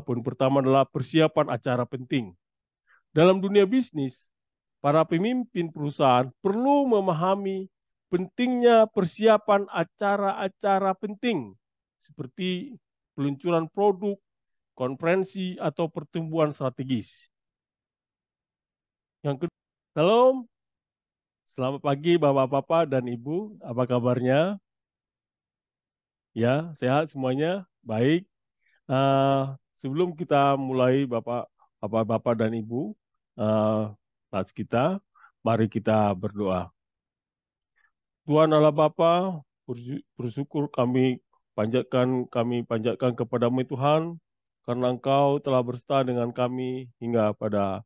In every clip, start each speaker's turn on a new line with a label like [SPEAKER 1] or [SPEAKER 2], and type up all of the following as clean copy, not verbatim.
[SPEAKER 1] Poin pertama adalah persiapan acara penting. Dalam dunia bisnis, para pemimpin perusahaan perlu memahami pentingnya persiapan acara-acara penting seperti peluncuran produk, konferensi, atau pertemuan strategis. Yang kedua, salam, selamat pagi Bapak-Bapak dan Ibu, apa kabarnya? Ya, sehat semuanya? Baik. Sebelum kita mulai Bapak-Bapak dan Ibu, saat kita, mari kita berdoa. Tuhan Allah Bapa, bersyukur kami panjatkan kepadamu Tuhan, karena Engkau telah berserta dengan kami hingga pada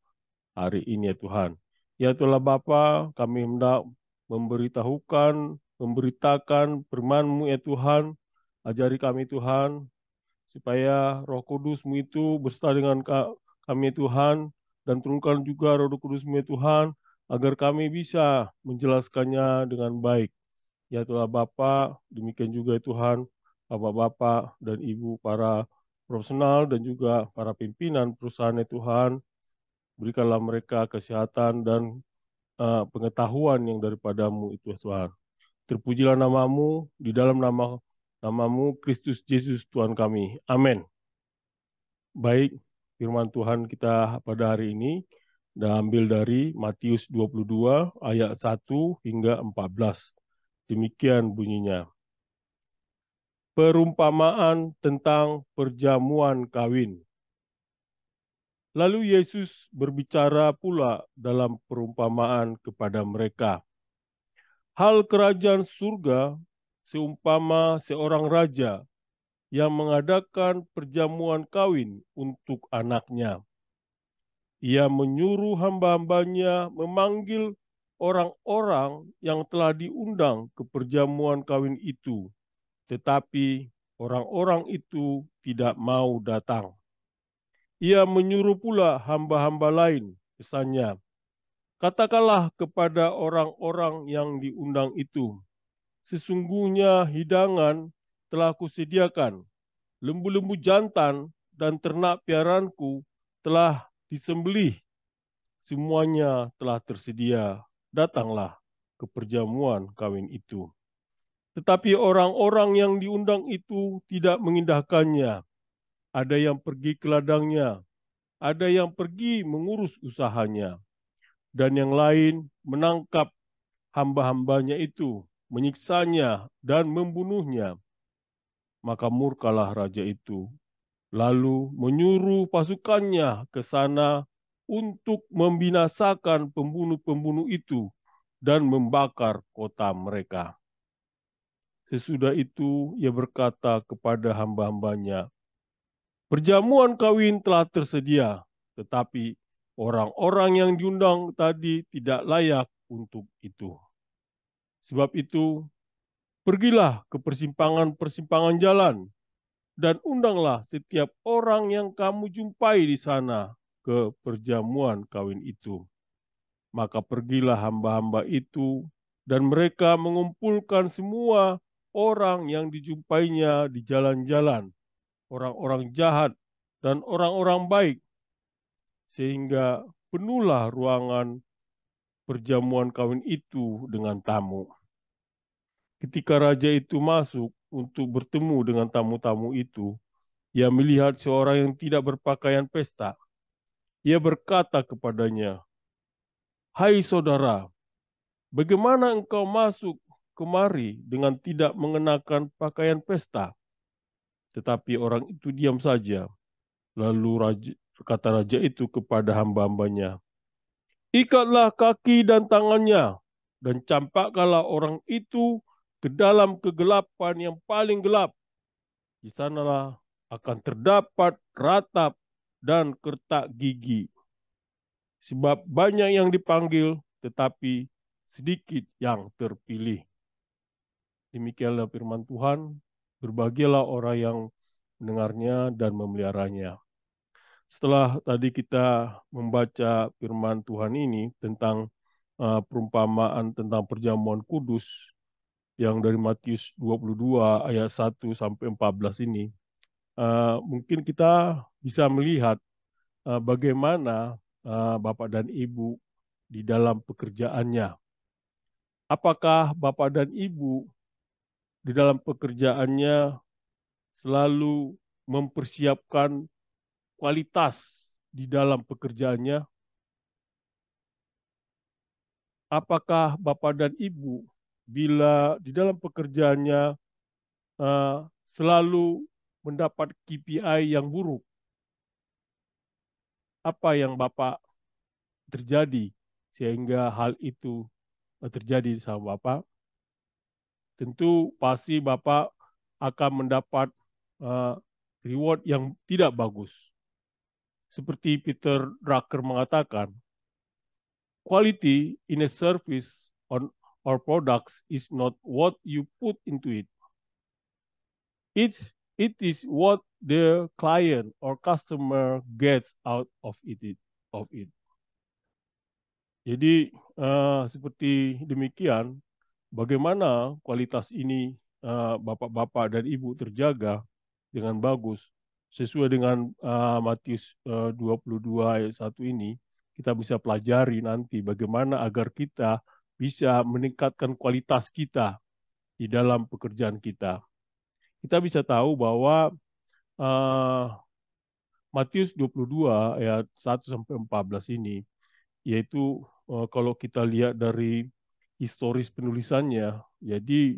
[SPEAKER 1] hari ini ya Tuhan. Ya Tuhan Bapa, kami hendak memberitakan firman-Mu ya Tuhan, ajari kami Tuhan, supaya Roh Kudus-Mu itu berserta dengan kami Tuhan, dan turunkan juga Roh Kudus-Mu ya Tuhan, agar kami bisa menjelaskannya dengan baik. Ya Tuhan Bapa, demikian juga ya Tuhan, Bapak-Bapak dan Ibu para profesional dan juga para pimpinan perusahaan ya Tuhan, berikanlah mereka kesehatan dan pengetahuan yang daripadamu itu ya Tuhan. Terpujilah namamu, di dalam namamu Kristus Yesus Tuhan kami. Amin. Baik, firman Tuhan kita pada hari ini diambil dari Matius 22 ayat 1 hingga 14. Demikian bunyinya. Perumpamaan tentang perjamuan kawin. Lalu Yesus berbicara pula dalam perumpamaan kepada mereka. Hal kerajaan surga seumpama seorang raja yang mengadakan perjamuan kawin untuk anaknya. Ia menyuruh hamba-hambanya memanggil orang-orang yang telah diundang ke perjamuan kawin itu, tetapi orang-orang itu tidak mau datang. Ia menyuruh pula hamba-hamba lain, pesannya, katakanlah kepada orang-orang yang diundang itu, sesungguhnya hidangan telah kusediakan, lembu-lembu jantan dan ternak piaranku telah disembelih, semuanya telah tersedia, datanglah ke perjamuan kawin itu. Tetapi orang-orang yang diundang itu tidak mengindahkannya. Ada yang pergi ke ladangnya, ada yang pergi mengurus usahanya, dan yang lain menangkap hamba-hambanya itu, menyiksanya dan membunuhnya. Maka murkalah raja itu, lalu menyuruh pasukannya ke sana untuk membinasakan pembunuh-pembunuh itu dan membakar kota mereka. Sesudah itu ia berkata kepada hamba-hambanya, perjamuan kawin telah tersedia, tetapi orang-orang yang diundang tadi tidak layak untuk itu. Sebab itu, pergilah ke persimpangan-persimpangan jalan dan undanglah setiap orang yang kamu jumpai di sana ke perjamuan kawin itu. Maka pergilah hamba-hamba itu dan mereka mengumpulkan semua orang yang dijumpainya di jalan-jalan, orang-orang jahat dan orang-orang baik, sehingga penuhlah ruangan perjamuan kawin itu dengan tamu. Ketika raja itu masuk untuk bertemu dengan tamu-tamu itu, ia melihat seorang yang tidak berpakaian pesta. Ia berkata kepadanya, hai saudara, bagaimana engkau masuk kemari dengan tidak mengenakan pakaian pesta? Tetapi orang itu diam saja. Lalu kata raja itu kepada hamba-hambanya, ikatlah kaki dan tangannya, dan campakkanlah orang itu ke dalam kegelapan yang paling gelap. Di sanalah akan terdapat ratap dan kertak gigi. Sebab banyak yang dipanggil, tetapi sedikit yang terpilih. Demikianlah firman Tuhan, berbahagialah orang yang mendengarnya dan memeliharanya. Setelah tadi kita membaca firman Tuhan ini tentang perumpamaan tentang perjamuan kudus yang dari Matius 22 ayat 1 sampai 14 ini, mungkin kita bisa melihat bagaimana Bapak dan Ibu di dalam pekerjaannya. Apakah Bapak dan Ibu di dalam pekerjaannya selalu mempersiapkan kualitas di dalam pekerjaannya? Apakah Bapak dan Ibu bila di dalam pekerjaannya eh, selalu mendapat KPI yang buruk? Apa yang Bapak terjadi sehingga hal itu terjadi sama Bapak? Tentu pasti Bapak akan mendapat uh, reward yang tidak bagus. Seperti Peter Drucker mengatakan, quality in a service or products is not what you put into it. It is what the client or customer gets out of it. Jadi seperti demikian, bagaimana kualitas ini Bapak-bapak dan Ibu terjaga dengan bagus sesuai dengan Matius 22 ayat 1 ini, kita bisa pelajari nanti bagaimana agar kita bisa meningkatkan kualitas kita di dalam pekerjaan kita. Kita bisa tahu bahwa uh, Matius 22 ayat 1 sampai 14 ini, yaitu kalau kita lihat dari historis penulisannya, jadi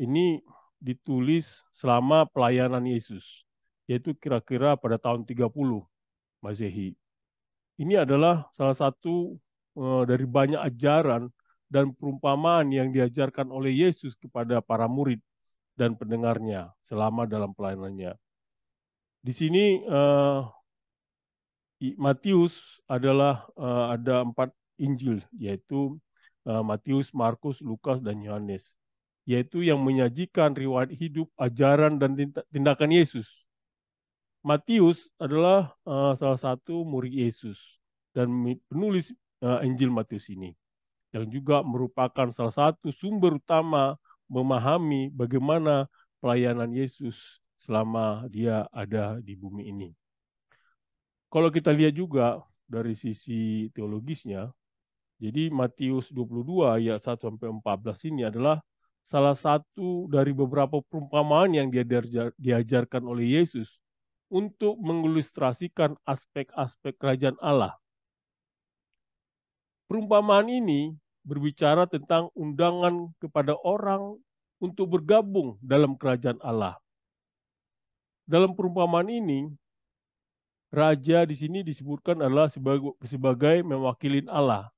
[SPEAKER 1] ini ditulis selama pelayanan Yesus, yaitu kira-kira pada tahun 30 Masehi. Ini adalah salah satu dari banyak ajaran dan perumpamaan yang diajarkan oleh Yesus kepada para murid dan pendengarnya selama dalam pelayanannya. Di sini Matius adalah ada 4 Injil, yaitu Matius, Markus, Lukas, dan Yohanes, yaitu yang menyajikan riwayat hidup, ajaran, dan tindakan Yesus. Matius adalah salah satu murid Yesus dan penulis Injil Matius ini, yang juga merupakan salah satu sumber utama memahami bagaimana pelayanan Yesus selama dia ada di bumi ini. Kalau kita lihat juga dari sisi teologisnya, jadi Matius 22 ayat 1 sampai 14 ini adalah salah satu dari beberapa perumpamaan yang diajarkan oleh Yesus untuk mengilustrasikan aspek-aspek kerajaan Allah. Perumpamaan ini berbicara tentang undangan kepada orang untuk bergabung dalam kerajaan Allah. Dalam perumpamaan ini, raja di sini disebutkan adalah sebagai mewakili Allah.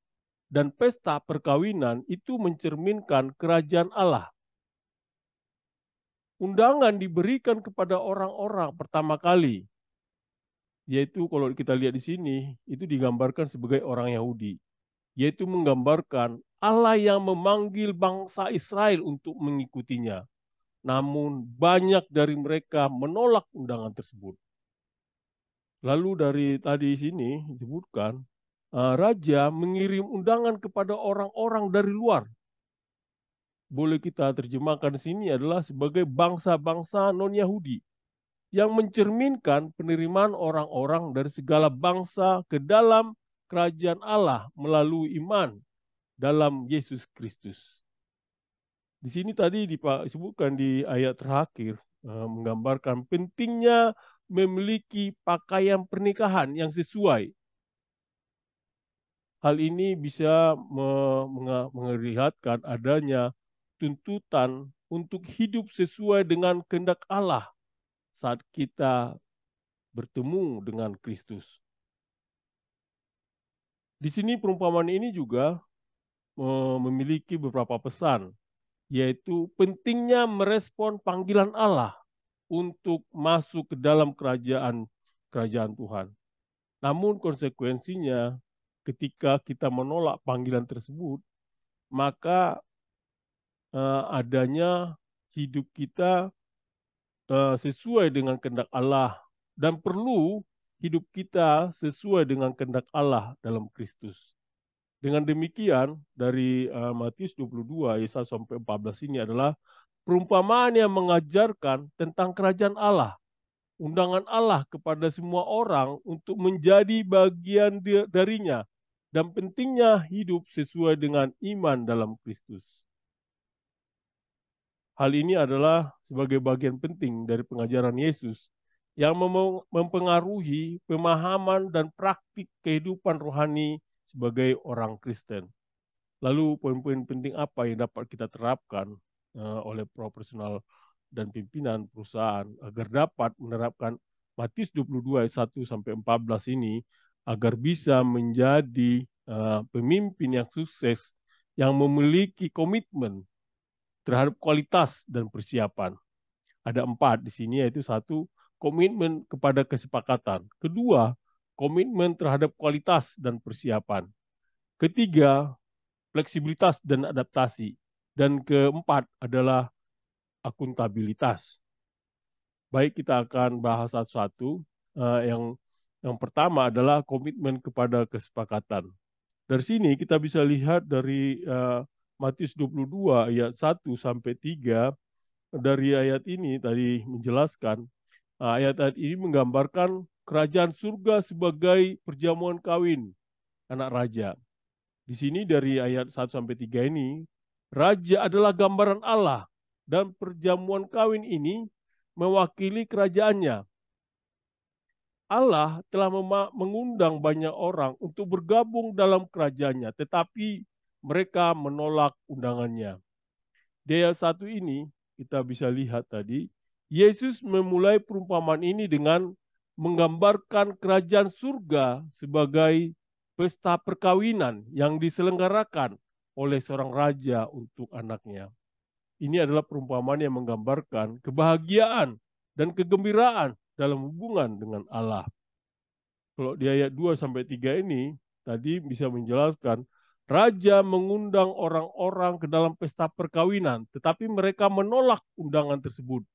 [SPEAKER 1] Dan pesta perkawinan itu mencerminkan kerajaan Allah. Undangan diberikan kepada orang-orang pertama kali, yaitu kalau kita lihat di sini, itu digambarkan sebagai orang Yahudi, yaitu menggambarkan Allah yang memanggil bangsa Israel untuk mengikutinya. Namun banyak dari mereka menolak undangan tersebut. Lalu dari tadi sini disebutkan, raja mengirim undangan kepada orang-orang dari luar. Boleh kita terjemahkan di sini adalah sebagai bangsa-bangsa non-Yahudi yang mencerminkan penerimaan orang-orang dari segala bangsa ke dalam kerajaan Allah melalui iman dalam Yesus Kristus. Di sini tadi disebutkan di ayat terakhir menggambarkan pentingnya memiliki pakaian pernikahan yang sesuai. Hal ini bisa melihatkan adanya tuntutan untuk hidup sesuai dengan kehendak Allah saat kita bertemu dengan Kristus. Di sini perumpamaan ini juga memiliki beberapa pesan, yaitu pentingnya merespon panggilan Allah untuk masuk ke dalam kerajaan Tuhan. Namun konsekuensinya ketika kita menolak panggilan tersebut, maka adanya hidup kita sesuai dengan kehendak Allah dan perlu hidup kita sesuai dengan kehendak Allah dalam Kristus. Dengan demikian, dari Matius 22 ayat 1 sampai 14 ini adalah perumpamaan yang mengajarkan tentang kerajaan Allah undangan Allah kepada semua orang untuk menjadi bagian darinya, dan pentingnya hidup sesuai dengan iman dalam Kristus. Hal ini adalah sebagai bagian penting dari pengajaran Yesus yang mempengaruhi pemahaman dan praktik kehidupan rohani sebagai orang Kristen. Lalu poin-poin penting apa yang dapat kita terapkan oleh profesional dan pimpinan perusahaan agar dapat menerapkan Matius 22 ayat 1 sampai 14 ini agar bisa menjadi pemimpin yang sukses yang memiliki komitmen terhadap kualitas dan persiapan. Ada 4 di sini, yaitu 1, komitmen kepada kesepakatan. Kedua, komitmen terhadap kualitas dan persiapan. Ketiga, fleksibilitas dan adaptasi. Dan keempat adalah akuntabilitas. Baik, kita akan bahas satu-satu. Yang pertama adalah komitmen kepada kesepakatan. Dari sini kita bisa lihat dari Matius 22 ayat 1 sampai 3. Dari ayat ini tadi menjelaskan, ayat-ayat ini menggambarkan kerajaan surga sebagai perjamuan kawin anak raja. Di sini dari ayat 1 sampai 3 ini, raja adalah gambaran Allah dan perjamuan kawin ini mewakili kerajaannya. Allah telah mengundang banyak orang untuk bergabung dalam kerajaannya, tetapi mereka menolak undangannya. Di ayat 1 ini, kita bisa lihat tadi, Yesus memulai perumpamaan ini dengan menggambarkan kerajaan surga sebagai pesta perkawinan yang diselenggarakan oleh seorang raja untuk anaknya. Ini adalah perumpamaan yang menggambarkan kebahagiaan dan kegembiraan dalam hubungan dengan Allah. Kalau di ayat 2 sampai 3 ini, tadi bisa menjelaskan, raja mengundang orang-orang ke dalam pesta perkawinan, tetapi mereka menolak undangan tersebut.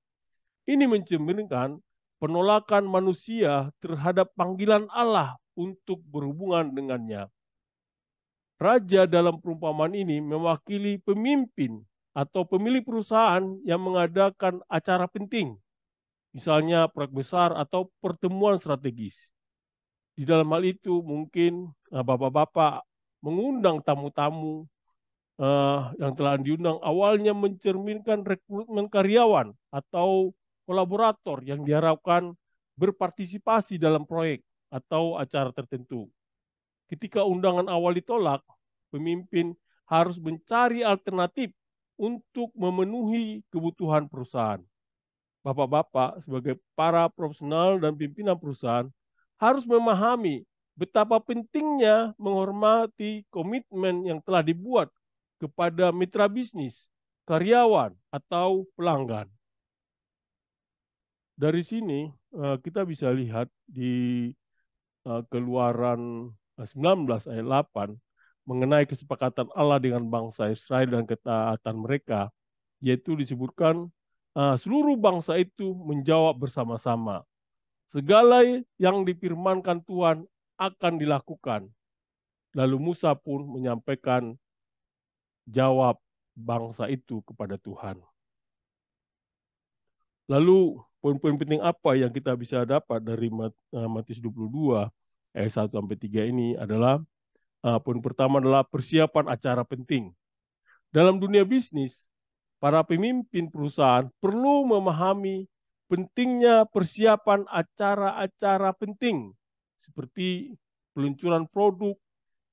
[SPEAKER 1] Ini mencerminkan penolakan manusia terhadap panggilan Allah untuk berhubungan dengannya. Raja dalam perumpamaan ini mewakili pemimpin atau pemilik perusahaan yang mengadakan acara penting, misalnya proyek besar atau pertemuan strategis. Di dalam hal itu mungkin bapak-bapak mengundang tamu-tamu yang telah diundang awalnya mencerminkan rekrutmen karyawan atau kolaborator yang diharapkan berpartisipasi dalam proyek atau acara tertentu. Ketika undangan awal ditolak, pemimpin harus mencari alternatif untuk memenuhi kebutuhan perusahaan. Bapak-bapak sebagai para profesional dan pimpinan perusahaan harus memahami betapa pentingnya menghormati komitmen yang telah dibuat kepada mitra bisnis, karyawan, atau pelanggan. Dari sini kita bisa lihat di Keluaran 19 ayat 8 mengenai kesepakatan Allah dengan bangsa Israel dan ketaatan mereka, yaitu disebutkan seluruh bangsa itu menjawab bersama-sama. Segala yang difirmankan Tuhan akan dilakukan. Lalu Musa pun menyampaikan jawab bangsa itu kepada Tuhan. Lalu poin-poin penting apa yang kita bisa dapat dari Matius 22 ayat 1 sampai 3 ini adalah poin pertama adalah persiapan acara penting. Dalam dunia bisnis, para pemimpin perusahaan perlu memahami pentingnya persiapan acara-acara penting seperti peluncuran produk,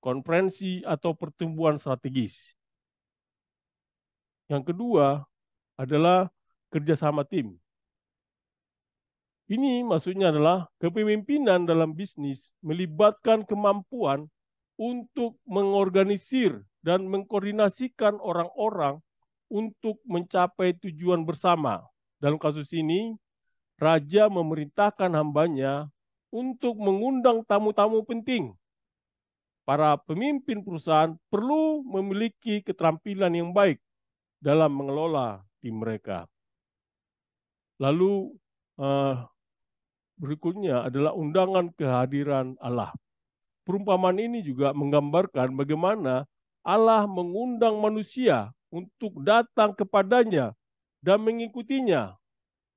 [SPEAKER 1] konferensi, atau pertemuan strategis. Yang kedua adalah kerjasama tim. Ini maksudnya adalah kepemimpinan dalam bisnis melibatkan kemampuan untuk mengorganisir dan mengkoordinasikan orang-orang untuk mencapai tujuan bersama. Dalam kasus ini, raja memerintahkan hambanya untuk mengundang tamu-tamu penting. Para pemimpin perusahaan perlu memiliki keterampilan yang baik dalam mengelola tim mereka. Lalu berikutnya adalah undangan kehadiran Allah. Perumpamaan ini juga menggambarkan bagaimana Allah mengundang manusia untuk datang kepadanya dan mengikutinya.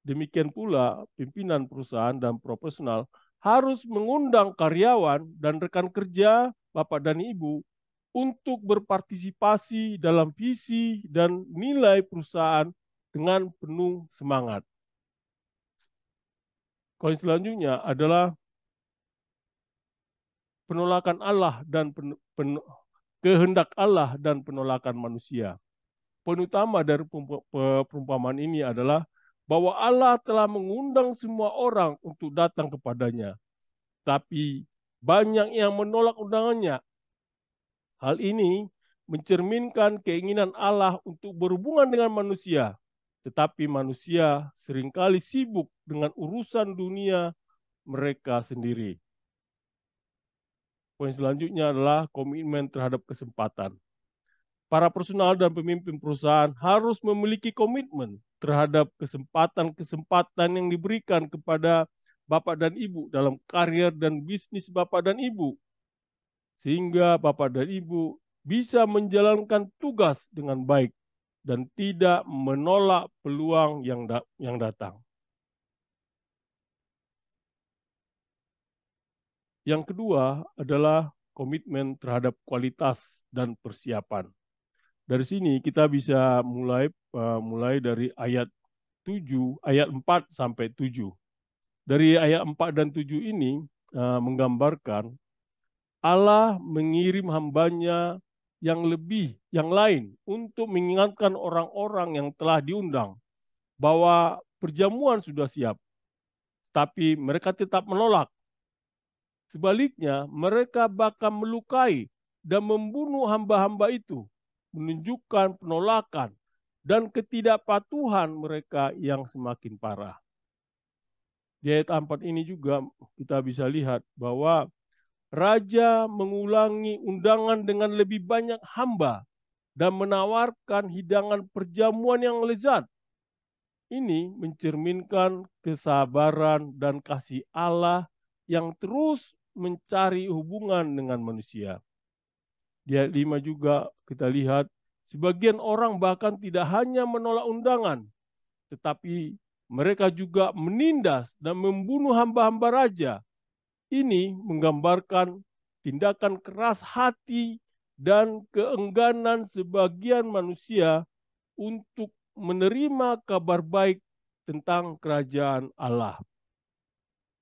[SPEAKER 1] Demikian pula pimpinan perusahaan dan profesional harus mengundang karyawan dan rekan kerja Bapak dan Ibu untuk berpartisipasi dalam visi dan nilai perusahaan dengan penuh semangat. Poin selanjutnya adalah penolakan Allah dan kehendak Allah dan penolakan manusia. Poin utama dari perumpamaan ini adalah bahwa Allah telah mengundang semua orang untuk datang kepadanya, tapi banyak yang menolak undangannya. Hal ini mencerminkan keinginan Allah untuk berhubungan dengan manusia, tetapi manusia seringkali sibuk dengan urusan dunia mereka sendiri. Poin selanjutnya adalah komitmen terhadap kesempatan. Para personal dan pemimpin perusahaan harus memiliki komitmen terhadap kesempatan-kesempatan yang diberikan kepada Bapak dan Ibu dalam karier dan bisnis Bapak dan Ibu, sehingga Bapak dan Ibu bisa menjalankan tugas dengan baik dan tidak menolak peluang yang datang. Yang kedua adalah komitmen terhadap kualitas dan persiapan. Dari sini kita bisa mulai dari ayat 4 sampai 7. Dari ayat 4 dan 7 ini menggambarkan Allah mengirim hambanya yang lain untuk mengingatkan orang-orang yang telah diundang bahwa perjamuan sudah siap, tapi mereka tetap menolak. Sebaliknya, mereka bakal melukai dan membunuh hamba-hamba itu, menunjukkan penolakan dan ketidakpatuhan mereka yang semakin parah. Di ayat 4 ini juga kita bisa lihat bahwa Raja mengulangi undangan dengan lebih banyak hamba dan menawarkan hidangan perjamuan yang lezat. Ini mencerminkan kesabaran dan kasih Allah yang terus mencari hubungan dengan manusia. Di ayat 5 juga kita lihat sebagian orang bahkan tidak hanya menolak undangan, tetapi mereka juga menindas dan membunuh hamba-hamba raja. Ini menggambarkan tindakan keras hati dan keengganan sebagian manusia untuk menerima kabar baik tentang kerajaan Allah.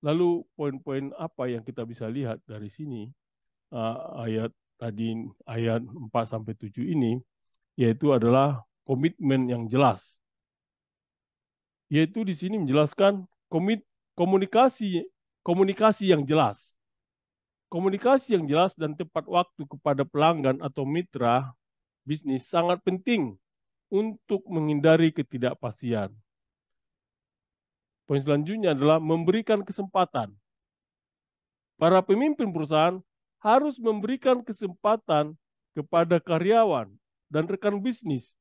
[SPEAKER 1] Lalu poin-poin apa yang kita bisa lihat dari sini ayat 4 sampai 7 ini, yaitu adalah komitmen yang jelas. Yaitu di sini menjelaskan komunikasi yang jelas. Komunikasi yang jelas dan tepat waktu kepada pelanggan atau mitra bisnis sangat penting untuk menghindari ketidakpastian. Poin selanjutnya adalah memberikan kesempatan. Para pemimpin perusahaan harus memberikan kesempatan kepada karyawan dan rekan bisnis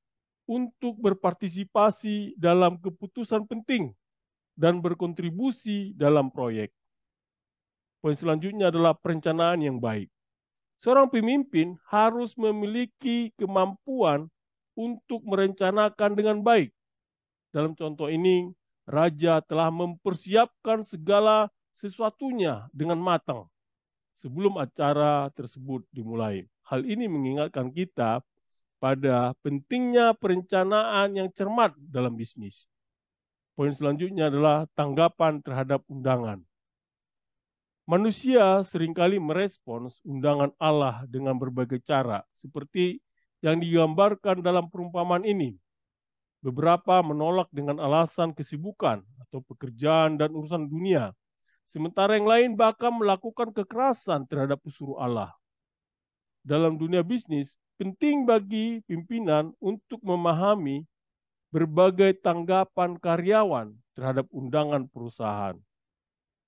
[SPEAKER 1] untuk berpartisipasi dalam keputusan penting dan berkontribusi dalam proyek. Poin selanjutnya adalah perencanaan yang baik. Seorang pemimpin harus memiliki kemampuan untuk merencanakan dengan baik. Dalam contoh ini, raja telah mempersiapkan segala sesuatunya dengan matang sebelum acara tersebut dimulai. Hal ini mengingatkan kita pada pentingnya perencanaan yang cermat dalam bisnis. Poin selanjutnya adalah tanggapan terhadap undangan. Manusia seringkali merespons undangan Allah dengan berbagai cara, seperti yang digambarkan dalam perumpamaan ini. Beberapa menolak dengan alasan kesibukan atau pekerjaan dan urusan dunia, sementara yang lain bahkan melakukan kekerasan terhadap pesuruh Allah. Dalam dunia bisnis, penting bagi pimpinan untuk memahami berbagai tanggapan karyawan terhadap undangan perusahaan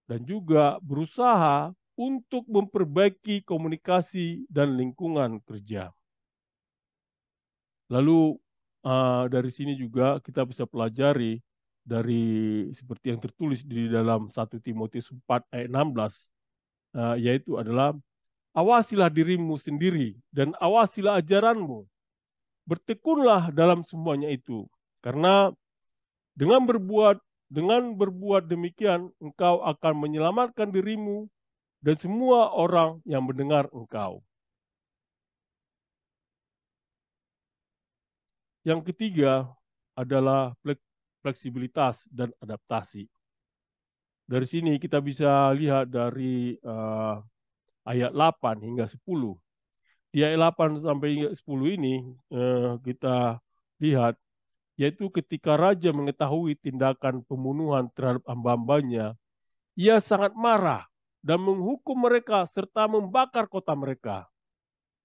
[SPEAKER 1] dan juga berusaha untuk memperbaiki komunikasi dan lingkungan kerja. Lalu dari sini juga kita bisa pelajari dari seperti yang tertulis di dalam 1 Timotius 4 ayat 16, yaitu adalah awasilah dirimu sendiri dan awasilah ajaranmu. Bertekunlah dalam semuanya itu, karena dengan berbuat Dengan berbuat demikian, engkau akan menyelamatkan dirimu dan semua orang yang mendengar engkau. Yang ketiga adalah fleksibilitas dan adaptasi. Dari sini kita bisa lihat dari ayat 8 hingga 10. Di ayat 8 sampai hingga 10 ini kita lihat, yaitu ketika raja mengetahui tindakan pembunuhan terhadap hamba-hambanya, ia sangat marah dan menghukum mereka serta membakar kota mereka.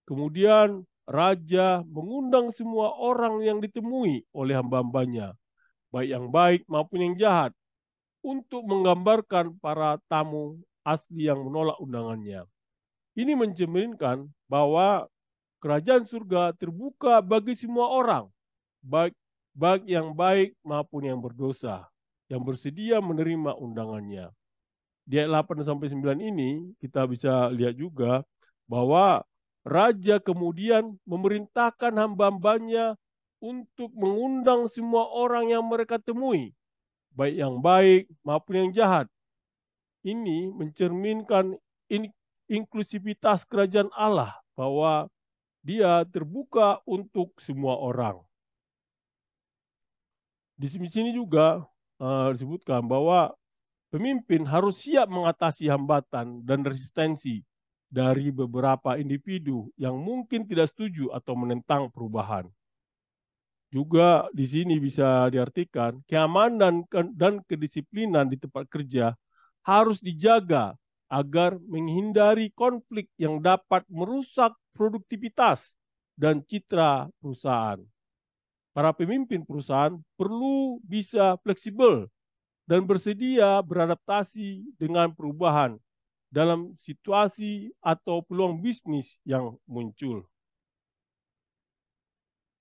[SPEAKER 1] Kemudian raja mengundang semua orang yang ditemui oleh hamba-hambanya, baik yang baik maupun yang jahat, untuk menggambarkan para tamu asli yang menolak undangannya. Ini mencerminkan bahwa kerajaan surga terbuka bagi semua orang, baik yang baik maupun yang berdosa, yang bersedia menerima undangannya. Di ayat 8 sampai 9 ini kita bisa lihat juga bahwa raja kemudian memerintahkan hamba-hambanya untuk mengundang semua orang yang mereka temui, baik yang baik maupun yang jahat. Ini mencerminkan inklusivitas kerajaan Allah, bahwa dia terbuka untuk semua orang. Di sini juga disebutkan bahwa pemimpin harus siap mengatasi hambatan dan resistensi dari beberapa individu yang mungkin tidak setuju atau menentang perubahan. Juga di sini bisa diartikan keamanan dan kedisiplinan di tempat kerja harus dijaga agar menghindari konflik yang dapat merusak produktivitas dan citra perusahaan. Para pemimpin perusahaan perlu bisa fleksibel dan bersedia beradaptasi dengan perubahan dalam situasi atau peluang bisnis yang muncul.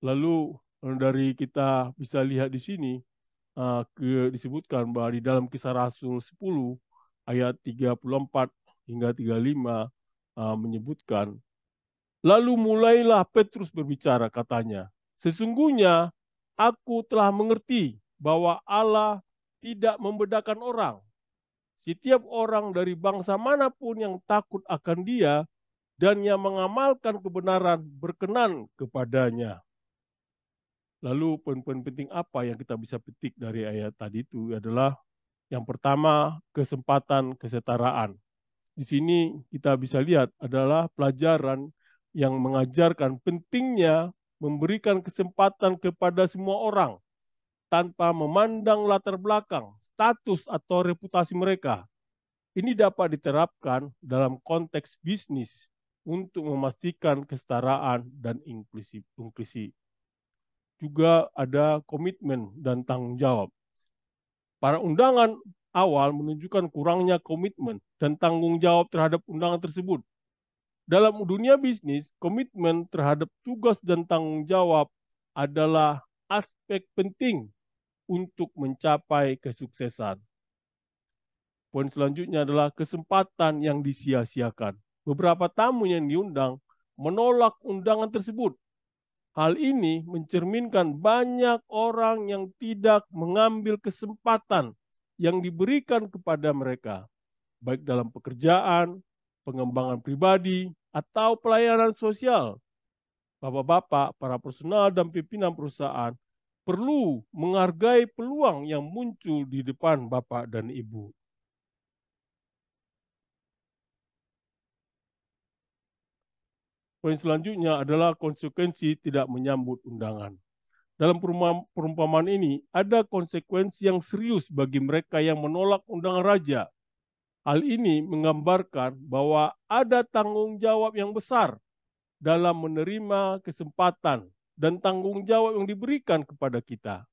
[SPEAKER 1] Lalu dari kita bisa lihat di sini disebutkan bahwa di dalam Kisah Rasul 10 ayat 34 hingga 35 menyebutkan, lalu mulailah Petrus berbicara, katanya, sesungguhnya aku telah mengerti bahwa Allah tidak membedakan orang. Setiap orang dari bangsa manapun yang takut akan Dia dan yang mengamalkan kebenaran berkenan kepadanya. Lalu poin-poin penting apa yang kita bisa petik dari ayat tadi itu adalah yang pertama, kesempatan kesetaraan. Di sini kita bisa lihat adalah pelajaran yang mengajarkan pentingnya memberikan kesempatan kepada semua orang tanpa memandang latar belakang, status atau reputasi mereka. Ini dapat diterapkan dalam konteks bisnis untuk memastikan kesetaraan dan inklusi. Juga ada komitmen dan tanggung jawab. Para undangan awal menunjukkan kurangnya komitmen dan tanggung jawab terhadap undangan tersebut. Dalam dunia bisnis, komitmen terhadap tugas dan tanggung jawab adalah aspek penting untuk mencapai kesuksesan. Poin selanjutnya adalah kesempatan yang disia-siakan. Beberapa tamu yang diundang menolak undangan tersebut. Hal ini mencerminkan banyak orang yang tidak mengambil kesempatan yang diberikan kepada mereka, baik dalam pekerjaan, pengembangan pribadi, atau pelayanan sosial. Bapak-bapak, para personal dan pimpinan perusahaan perlu menghargai peluang yang muncul di depan Bapak dan Ibu. Poin selanjutnya adalah konsekuensi tidak menyambut undangan. Dalam perumpamaan ini, ada konsekuensi yang serius bagi mereka yang menolak undangan raja. Hal ini menggambarkan bahwa ada tanggung jawab yang besar dalam menerima kesempatan dan tanggung jawab yang diberikan kepada kita.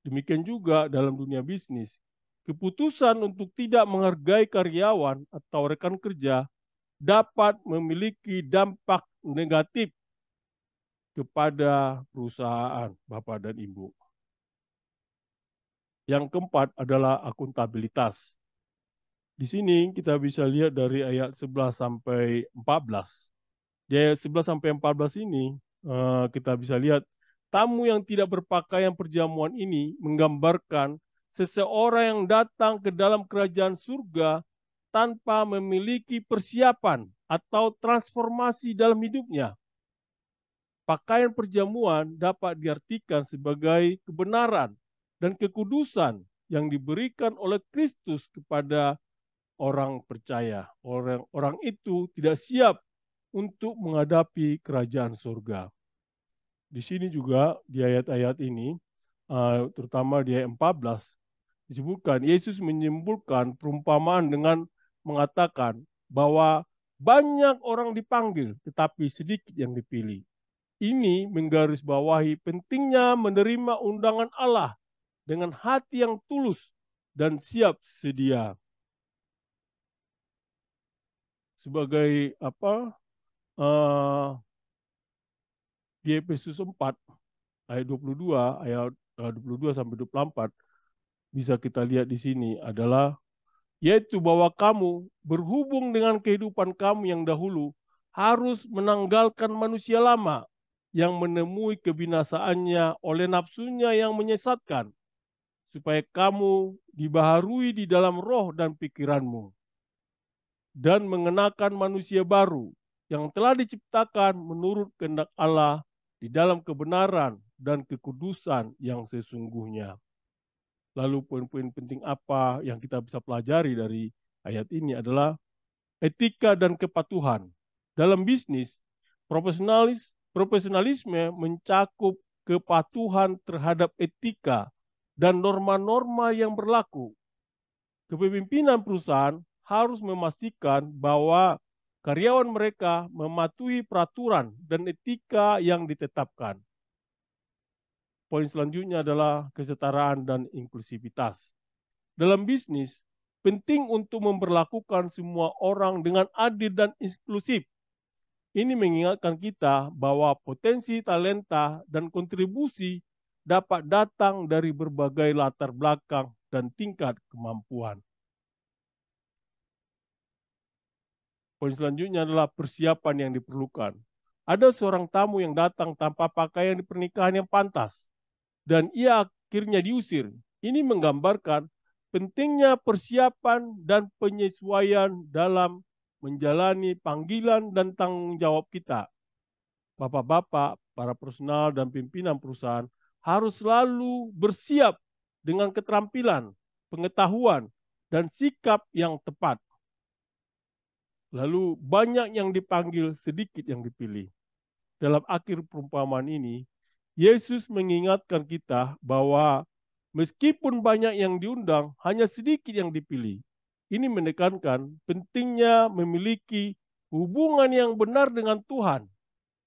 [SPEAKER 1] Demikian juga dalam dunia bisnis. Keputusan untuk tidak menghargai karyawan atau rekan kerja dapat memiliki dampak negatif kepada perusahaan, Bapak dan Ibu. Yang keempat adalah akuntabilitas. Di sini kita bisa lihat dari ayat 11 sampai 14. Di ayat 11 sampai 14 ini kita bisa lihat tamu yang tidak berpakaian perjamuan ini menggambarkan seseorang yang datang ke dalam kerajaan surga tanpa memiliki persiapan atau transformasi dalam hidupnya. Pakaian perjamuan dapat diartikan sebagai kebenaran dan kekudusan yang diberikan oleh Kristus kepada orang percaya. Orang itu tidak siap untuk menghadapi kerajaan surga. Di sini juga di ayat-ayat ini, terutama di ayat 14, disebutkan Yesus menyimpulkan perumpamaan dengan mengatakan bahwa banyak orang dipanggil tetapi sedikit yang dipilih. Ini menggarisbawahi pentingnya menerima undangan Allah dengan hati yang tulus dan siap sedia. Sebagai di Efesus 4 ayat 22 ayat 22 sampai 24 bisa kita lihat di sini adalah yaitu bahwa kamu berhubung dengan kehidupan kamu yang dahulu harus menanggalkan manusia lama yang menemui kebinasaannya oleh nafsunya yang menyesatkan, supaya kamu dibaharui di dalam roh dan pikiranmu, dan mengenakan manusia baru yang telah diciptakan menurut kehendak Allah di dalam kebenaran dan kekudusan yang sesungguhnya. Lalu poin-poin penting apa yang kita bisa pelajari dari ayat ini adalah etika dan kepatuhan. Dalam bisnis, profesionalisme mencakup kepatuhan terhadap etika dan norma-norma yang berlaku. Kepemimpinan perusahaan harus memastikan bahwa karyawan mereka mematuhi peraturan dan etika yang ditetapkan. Poin selanjutnya adalah kesetaraan dan inklusivitas. Dalam bisnis, penting untuk memperlakukan semua orang dengan adil dan inklusif. Ini mengingatkan kita bahwa potensi talenta dan kontribusi dapat datang dari berbagai latar belakang dan tingkat kemampuan. Poin selanjutnya adalah persiapan yang diperlukan. Ada seorang tamu yang datang tanpa pakaian di pernikahan yang pantas, dan ia akhirnya diusir. Ini menggambarkan pentingnya persiapan dan penyesuaian dalam menjalani panggilan dan tanggung jawab kita. Bapak-bapak, para personal dan pimpinan perusahaan harus selalu bersiap dengan keterampilan, pengetahuan, dan sikap yang tepat. Lalu banyak yang dipanggil, sedikit yang dipilih. Dalam akhir perumpamaan ini, Yesus mengingatkan kita bahwa meskipun banyak yang diundang, hanya sedikit yang dipilih. Ini menekankan pentingnya memiliki hubungan yang benar dengan Tuhan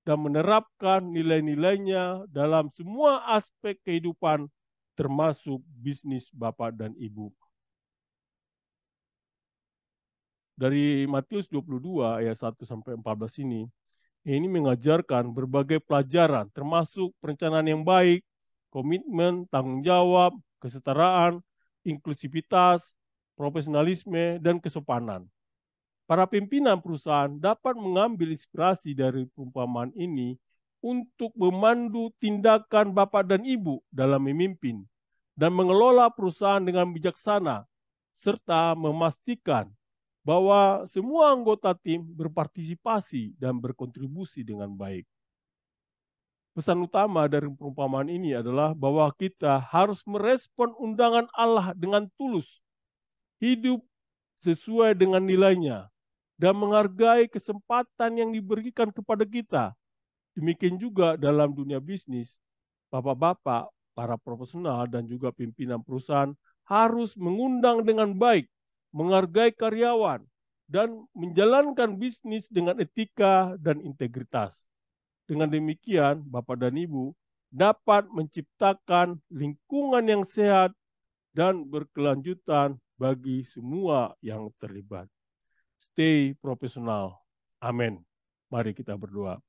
[SPEAKER 1] dan menerapkan nilai-nilainya dalam semua aspek kehidupan, termasuk bisnis Bapak dan Ibu. Dari Matius 22 ayat 1 sampai 14 ini mengajarkan berbagai pelajaran, termasuk perencanaan yang baik, komitmen, tanggung jawab, kesetaraan, inklusivitas, profesionalisme, dan kesopanan. Para pimpinan perusahaan dapat mengambil inspirasi dari perumpamaan ini untuk memandu tindakan Bapak dan Ibu dalam memimpin dan mengelola perusahaan dengan bijaksana, serta memastikan bahwa semua anggota tim berpartisipasi dan berkontribusi dengan baik. Pesan utama dari perumpamaan ini adalah bahwa kita harus merespon undangan Allah dengan tulus, hidup sesuai dengan nilainya, dan menghargai kesempatan yang diberikan kepada kita. Demikian juga dalam dunia bisnis, bapak-bapak, para profesional, dan juga pimpinan perusahaan harus mengundang dengan baik, menghargai karyawan, dan menjalankan bisnis dengan etika dan integritas. Dengan demikian, Bapak dan Ibu dapat menciptakan lingkungan yang sehat dan berkelanjutan bagi semua yang terlibat. Stay profesional. Amin. Mari kita berdoa.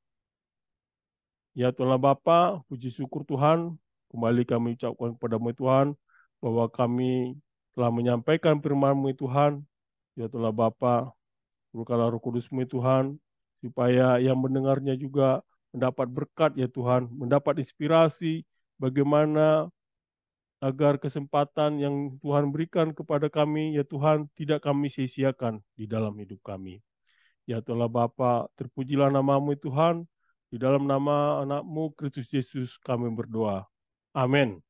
[SPEAKER 1] Ya Tuhan Bapa, puji syukur Tuhan, kembali kami ucapkan kepadamu Tuhan, bahwa kami telah menyampaikan firman-Mu Tuhan. Ya Tuhan Bapa, berkala Roh Kudus-Mu Tuhan, supaya yang mendengarnya juga mendapat berkat ya Tuhan, mendapat inspirasi bagaimana agar kesempatan yang Tuhan berikan kepada kami, ya Tuhan, tidak kami sia-siakan di dalam hidup kami. Ya Tuhan Bapa, terpujilah namamu Tuhan, di dalam nama anakmu Kristus Yesus kami berdoa. Amin.